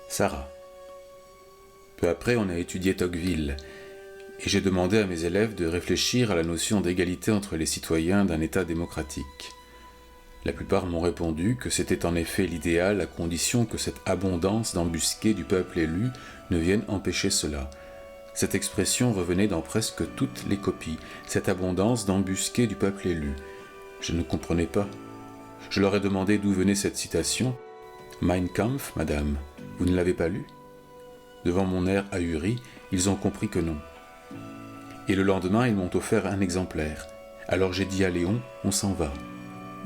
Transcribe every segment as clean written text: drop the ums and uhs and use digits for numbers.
Sarah. Peu après, on a étudié Tocqueville, et j'ai demandé à mes élèves de réfléchir à la notion d'égalité entre les citoyens d'un État démocratique. La plupart m'ont répondu que c'était en effet l'idéal à condition que cette abondance d'embusqués du peuple élu ne vienne empêcher cela. Cette expression revenait dans presque toutes les copies, cette abondance d'embusqués du peuple élu. Je ne comprenais pas. Je leur ai demandé d'où venait cette citation. « Mein Kampf, madame, vous ne l'avez pas lu ?» Devant mon air ahuri, ils ont compris que non. Et le lendemain, ils m'ont offert un exemplaire. Alors j'ai dit à Léon, on s'en va.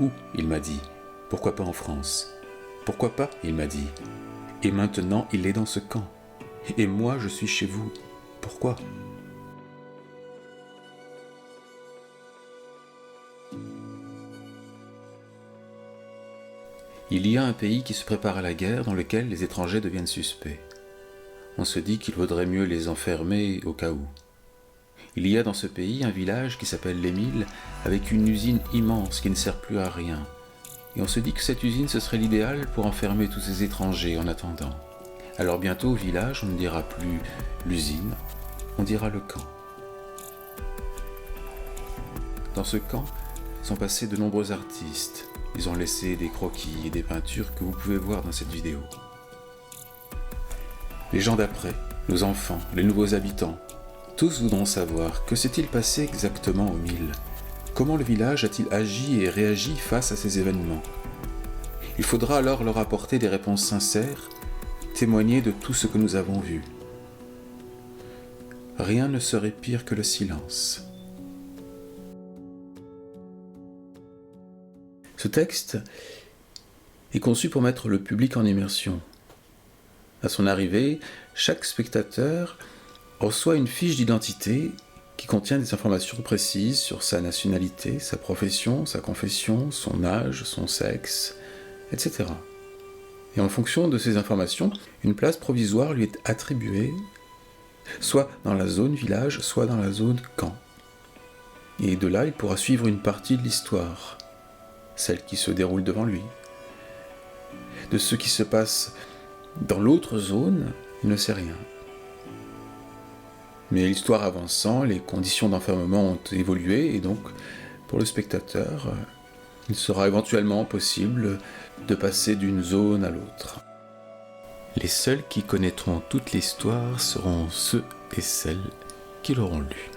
Où ? Il m'a dit. Pourquoi pas en France ? Pourquoi pas ? Il m'a dit. Et maintenant, il est dans ce camp. Et moi, je suis chez vous. Pourquoi ? Il y a un pays qui se prépare à la guerre dans lequel les étrangers deviennent suspects. On se dit qu'il vaudrait mieux les enfermer au cas où. Il y a dans ce pays un village qui s'appelle l'Émile, avec une usine immense qui ne sert plus à rien. Et on se dit que cette usine, ce serait l'idéal pour enfermer tous ces étrangers en attendant. Alors bientôt au village, on ne dira plus l'usine, on dira le camp. Dans ce camp sont passés de nombreux artistes. Ils ont laissé des croquis et des peintures que vous pouvez voir dans cette vidéo. Les gens d'après, nos enfants, les nouveaux habitants, tous voudront savoir que s'est-il passé exactement au Mille. Comment le village a-t-il agi et réagi face à ces événements? Il faudra alors leur apporter des réponses sincères, témoigner de tout ce que nous avons vu. Rien ne serait pire que le silence. Ce texte est conçu pour mettre le public en immersion. À son arrivée, chaque spectateur reçoit une fiche d'identité qui contient des informations précises sur sa nationalité, sa profession, sa confession, son âge, son sexe, etc. Et en fonction de ces informations, une place provisoire lui est attribuée, soit dans la zone village, soit dans la zone camp. Et de là, il pourra suivre une partie de l'histoire, celle qui se déroule devant lui. De ce qui se passe dans l'autre zone, il ne sait rien. Mais l'histoire avançant, les conditions d'enfermement ont évolué et donc, pour le spectateur, il sera éventuellement possible de passer d'une zone à l'autre. Les seuls qui connaîtront toute l'histoire seront ceux et celles qui l'auront lue.